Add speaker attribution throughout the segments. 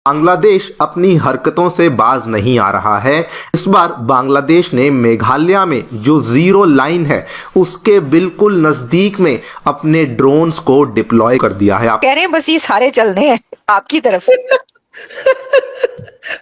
Speaker 1: बांग्लादेश अपनी हरकतों से बाज नहीं आ रहा है। इस बार बांग्लादेश ने मेघालय में जो जीरो लाइन है उसके बिल्कुल नजदीक में अपने ड्रोन्स को डिप्लॉय कर दिया है।
Speaker 2: कह रहे हैं बस ये सारे चलने हैं आपकी तरफ।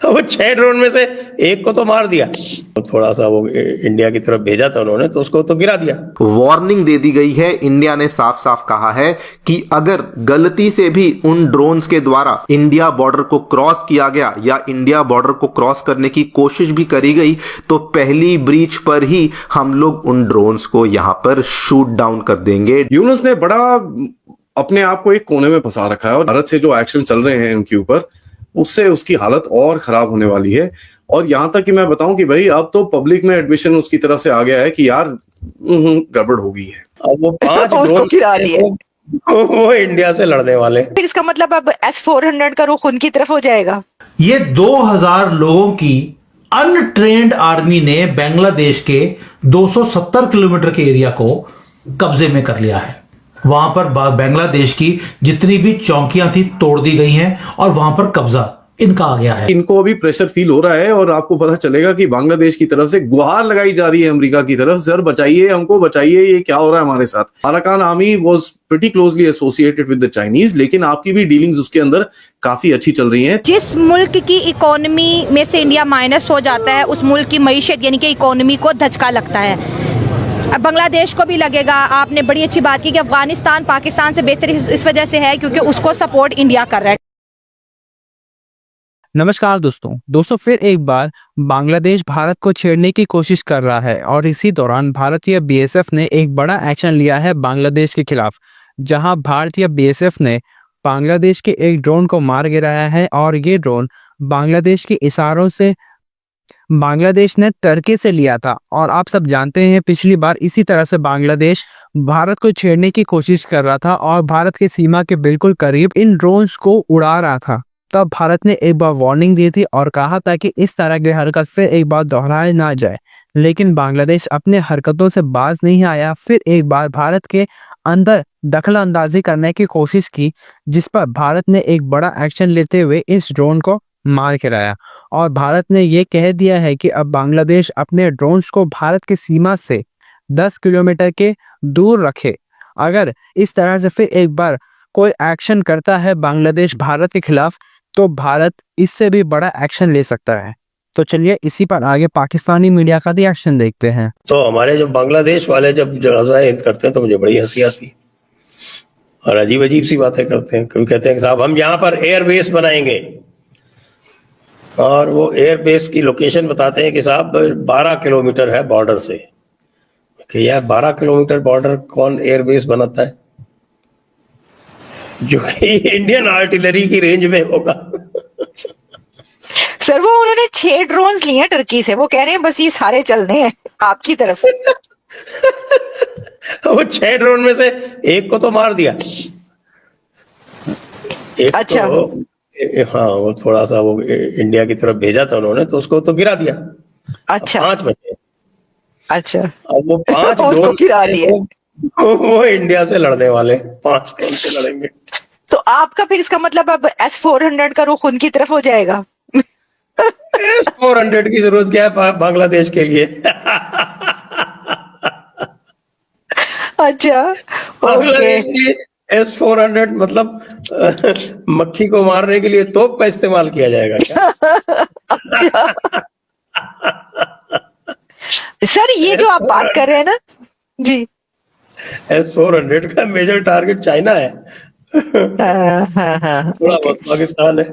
Speaker 3: वो 6 ड्रोन में से एक को तो मार दिया, तो थोड़ा सा वो इंडिया की तरफ भेजा था उन्होंने, तो उसको तो गिरा दिया।
Speaker 1: वार्निंग दे दी गई है। इंडिया ने साफ साफ कहा है कि अगर गलती से भी उन ड्रोन्स के द्वारा इंडिया बॉर्डर को क्रॉस किया गया या इंडिया बॉर्डर को क्रॉस करने की कोशिश भी करी गई तो पहली ब्रीच पर ही हम लोग उन ड्रोन्स को यहां पर शूट डाउन कर देंगे।
Speaker 4: यूनुस ने बड़ा अपने आप को एक कोने में फंसा रखा है और भारत से जो एक्शन चल रहे हैं उनके ऊपर, उससे उसकी हालत और खराब होने वाली है। और यहां तक कि मैं बताऊं कि भाई अब तो पब्लिक में एडमिशन उसकी तरफ से आ गया है कि यार गड़बड़ हो गई है।
Speaker 3: अब वो 5
Speaker 2: उसको गिरा दिया।
Speaker 3: वो इंडिया से लड़ने वाले।
Speaker 2: फिर इसका मतलब अब S-400 का रुख उनकी तरफ हो जाएगा।
Speaker 5: ये 2000 लोगों की अनट्रेन्ड आर्मी ने बांग्लादेश के 270 किलोमीटर के एरिया को कब्जे में कर लिया है। वहां पर बांग्लादेश की जितनी भी चौकियां थी तोड़ दी गई हैं और वहां पर कब्जा इनका आ गया है।
Speaker 4: इनको अभी प्रेशर फील हो रहा है और आपको पता चलेगा कि बांग्लादेश की तरफ से गुहार लगाई जा रही है अमेरिका की तरफ, सर बचाइए हमको, बचाइए, ये क्या हो रहा है हमारे साथ। Arakan army was pretty closely associated with the Chinese, लेकिन आपकी भी डीलिंग्स उसके अंदर काफी अच्छी चल रही हैं।
Speaker 6: जिस मुल्क की इकोनॉमी में से इंडिया माइनस हो जाता है उस मुल्क की मईशत यानी कि इकोनॉमी को धचका लगता है। अब बांग्लादेश को भी लगेगा। आपने बड़ी अच्छी बात की कि अफगानिस्तान पाकिस्तान से बेहतर इस वजह से है क्योंकि उसको सपोर्ट इंडिया कर रहा है।
Speaker 7: नमस्कार दोस्तों फिर एक बार बांग्लादेश भारत को छेड़ने की कोशिश कर रहा है और इसी दौरान भारतीय बीएसएफ ने एक बड़ा एक्शन लिया है बांग्लादेश के खिलाफ, जहां भारतीय बीएसएफ ने बांग्लादेश के एक ड्रोन को मार गिराया है। और ये ड्रोन बांग्लादेश के इशारों से बांग्लादेश ने टर्की से लिया था। और आप सब जानते हैं पिछली बार इसी तरह से बांग्लादेश भारत को छेड़ने की कोशिश कर रहा था और भारत की सीमा के बिल्कुल करीब इन ड्रोन्स को उड़ा रहा था। तब भारत ने एक बार वार्निंग दी थी और कहा था कि इस तरह की हरकत फिर एक बार दोहराए ना जाए, लेकिन बांग्लादेश अपने हरकतों से बाज नहीं आया। फिर एक बार भारत के अंदर दखल अंदाजी करने की कोशिश की, जिस पर भारत ने एक बड़ा एक्शन लेते हुए इस ड्रोन को मार गिराया। और भारत ने ये कह दिया है कि अब बांग्लादेश अपने ड्रोन्स को भारत की सीमा से 10 किलोमीटर के दूर रखे। अगर इस तरह से फिर एक बार कोई एक्शन करता है बांग्लादेश भारत के खिलाफ तो भारत इससे भी बड़ा एक्शन ले सकता है। तो चलिए इसी पर आगे पाकिस्तानी मीडिया का भी एक्शन देखते हैं।
Speaker 3: तो हमारे जो बांग्लादेश वाले जब जनाजा करते हैं तो मुझे बड़ी हंसी आती और अजीब अजीब सी बातें करते हैं। कभी कहते हैं कि साहब हम यहाँ पर एयरबेस बनाएंगे और वो एयरबेस की लोकेशन बताते हैं कि साहब 12 किलोमीटर है बॉर्डर से। कि यार 12 किलोमीटर बॉर्डर कौन एयरबेस बनाता है जो कि इंडियन आर्टिलरी की रेंज में होगा।
Speaker 2: सर वो उन्होंने 6 ड्रोन्स लिए हैं टर्की से। वो कह रहे हैं बस ये सारे चलने हैं आपकी तरफ।
Speaker 3: वो 6 ड्रोन में से एक को तो मार दिया। एक
Speaker 2: अच्छा।
Speaker 3: तो हाँ वो थोड़ा सा वो इंडिया की तरफ भेजा था उन्होंने, तो उसको तो गिरा दिया।
Speaker 2: अच्छा
Speaker 3: 5 बचे।
Speaker 2: अच्छा
Speaker 3: अब वो 5
Speaker 2: उसको
Speaker 3: ड्रोन
Speaker 2: गिरा दिए।
Speaker 3: वो इंडिया से लड़ने वाले 5 ड्रोन से लड़ेंगे।
Speaker 2: तो आपका फिर इसका मतलब अब S-400 का रुख उनकी तरफ हो जाएगा।
Speaker 3: S-400 की जरूरत क्या है बांग्लादेश के लिए?
Speaker 2: अच्छा
Speaker 3: बांग्लादेश के लिए S-400 मतलब मक्खी को मारने के लिए तोप का इस्तेमाल किया जाएगा क्या?
Speaker 2: अच्छा। सर ये जो आप बात कर रहे हैं ना जी,
Speaker 3: S-400 का मेजर टारगेट चाइना है। थोड़ा बहुत पाकिस्तान है।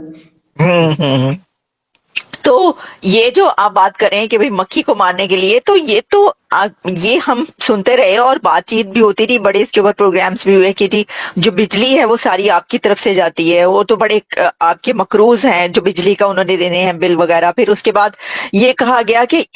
Speaker 2: तो ये जो आप बात कर रहे हैं कि भाई मक्खी को मारने के लिए, तो ये हम सुनते रहे और बातचीत भी होती थी, बड़े इसके ऊपर प्रोग्राम्स भी हुए कि जी जो बिजली है वो सारी आपकी तरफ से जाती है। वो तो बड़े आपके मकरूज हैं जो बिजली का उन्होंने देने हैं बिल वगैरह। फिर उसके बाद ये कहा गया कि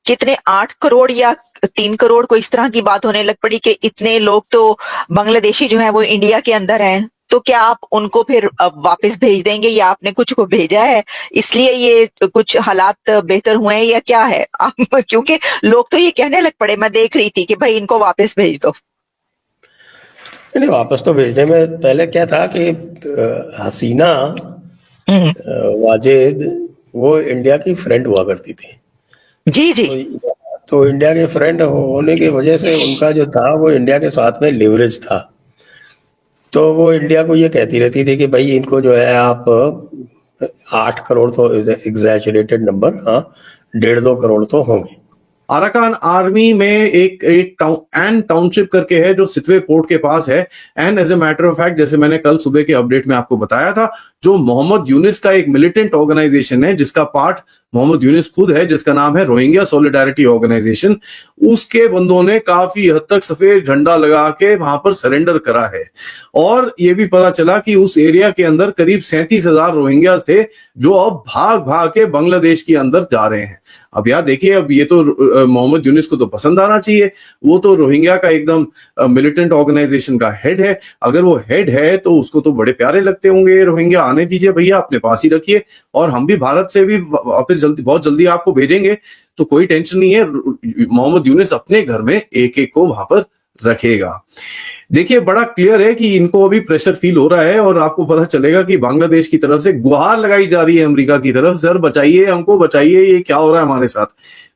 Speaker 2: कितने 8 करोड़ या 3 करोड़ को इस तरह की बात होने लग पड़ी कि इतने लोग तो बांग्लादेशी जो है वो इंडिया के अंदर हैं, तो क्या आप उनको फिर वापस भेज देंगे या आपने कुछ को भेजा है इसलिए ये कुछ हालात बेहतर हुए हैं या क्या है? क्योंकि लोग तो ये कहने लग पड़े, मैं देख रही थी कि भाई इनको वापस भेज दो।
Speaker 3: नहीं वापस तो भेजने में पहले क्या था कि हसीना वाजिद वो इंडिया की फ्रेंड हुआ करती थी।
Speaker 2: जी जी।
Speaker 3: तो इंडिया के फ्रेंड होने की वजह से उनका जो था वो इंडिया के साथ में लिवरेज था। तो वो इंडिया को ये कहती रहती थी कि भाई इनको जो है आप 8 करोड़ तो एग्जैजरेटेड नंबर, हाँ 1.5-2 करोड़ तो होंगे।
Speaker 4: अराकान आर्मी में एक एन टाउनशिप करके है जो सितवे पोर्ट के पास है। And as a matter of fact, जैसे मैंने कल सुबह के अपडेट में आपको बताया था, जो मोहम्मद यूनिस का एक मिलिटेंट ऑर्गेनाइजेशन है जिसका पार्ट मोहम्मद यूनिस खुद है, जिसका नाम है रोहिंग्या सॉलिडारिटी ऑर्गेनाइजेशन, उसके बंदों ने काफी हद तक सफेद झंडा लगा के वहां पर सरेंडर करा है। और यह भी पता चला कि उस एरिया के अंदर करीब 37,000 रोहिंग्यास थे जो अब भाग भाग के बांग्लादेश के अंदर जा रहे हैं। अब यार देखिए, अब ये तो मोहम्मद यूनिस को तो पसंद आना चाहिए, वो तो रोहिंग्या का एकदम मिलिटेंट ऑर्गेनाइजेशन का हेड है। अगर वो हेड है तो उसको तो बड़े प्यारे लगते होंगे रोहिंग्या, आने दीजिए भैया, अपने पास ही रखिए, और हम भी भारत से भी वापस बहुत जल्दी आपको भेजेंगे, तो कोई टेंशन नहीं है। मोहम्मद यूनिस अपने घर में एक एक को वहां पर रखेगा। देखिए, बड़ा क्लियर है कि इनको अभी प्रेशर फील हो रहा है, और आपको पता चलेगा कि बांग्लादेश की तरफ से गुहार लगाई जा रही है अमेरिका की तरफ, सर बचाइए हमको, बचाइए, ये क्या हो रहा है हमारे साथ।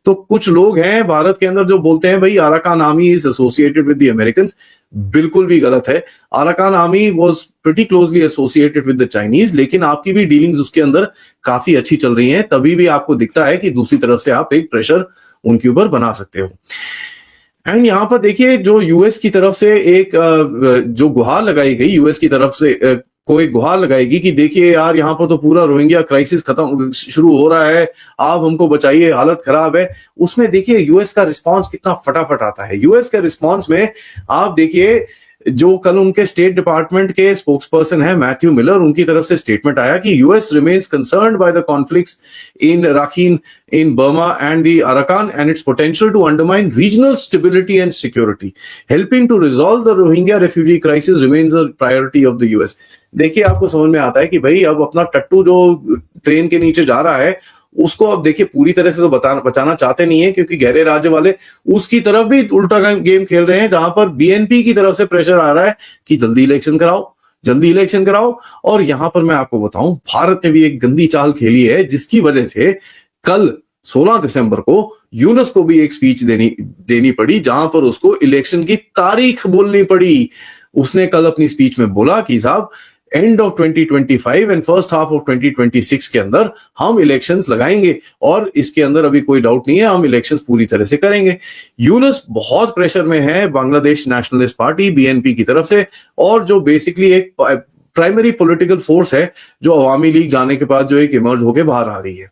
Speaker 4: तो कुछ लोग हैं भारत के अंदर जो बोलते हैं भाई Arakan army is associated with the Americans. बिल्कुल भी गलत है। Arakan army was pretty closely associated with the Chinese, लेकिन आपकी भी डीलिंग्स उसके अंदर काफी अच्छी चल रही हैं, तभी भी आपको दिखता है कि दूसरी तरफ से आप एक प्रेशर उनके ऊपर बना सकते हो। एंड यहां पर देखिए, जो यूएस की तरफ से एक जो गुहार लगाई गई, यूएस की तरफ से कोई गुहार लगाएगी कि देखिए यार, यहाँ पर तो पूरा रोहिंग्या क्राइसिस खत्म शुरू हो रहा है, आप हमको बचाइए, हालत खराब है। उसमें देखिए यूएस का रिस्पांस कितना फटाफट आता है। यूएस के रिस्पांस में आप देखिए, जो कल उनके स्टेट डिपार्टमेंट के स्पोक्सपर्सन है मैथ्यू मिलर, उनकी तरफ से स्टेटमेंट आया कि US remains concerned by the conflicts in Rakhine, in Burma and the Arakan and its potential to undermine regional stability and security. Helping to resolve the Rohingya refugee crisis remains a priority of the US. देखिए, आपको समझ में आता है कि भाई अब अपना टट्टू जो ट्रेन के नीचे जा रहा है, उसको अब देखिए पूरी तरह से तो बचाना चाहते नहीं है, क्योंकि गहरे राज्य वाले उसकी तरफ भी उल्टा गेम खेल रहे हैं, जहां पर बीएनपी की तरफ से प्रेशर आ रहा है कि जल्दी इलेक्शन कराओ, जल्दी इलेक्शन कराओ। और यहां पर मैं आपको बताऊं, भारत ने भी एक गंदी चाल खेली है, जिसकी वजह से कल 16 दिसंबर को यूनुस को भी एक स्पीच देनी पड़ी, जहां पर उसको इलेक्शन की तारीख बोलनी पड़ी। उसने कल अपनी स्पीच में बोला कि साहब, end of 2025 and first half of 2026 के अंदर हम इलेक्शंस लगाएंगे, और इसके अंदर अभी कोई डाउट नहीं है, हम इलेक्शंस पूरी तरह से करेंगे। यूनुस बहुत प्रेशर में है बांग्लादेश नेशनलिस्ट पार्टी बीएनपी की तरफ से, और जो बेसिकली एक प्राइमरी पॉलिटिकल फोर्स है जो अवामी लीग जाने के बाद जो एक इमर्ज होकर बाहर आ रही है।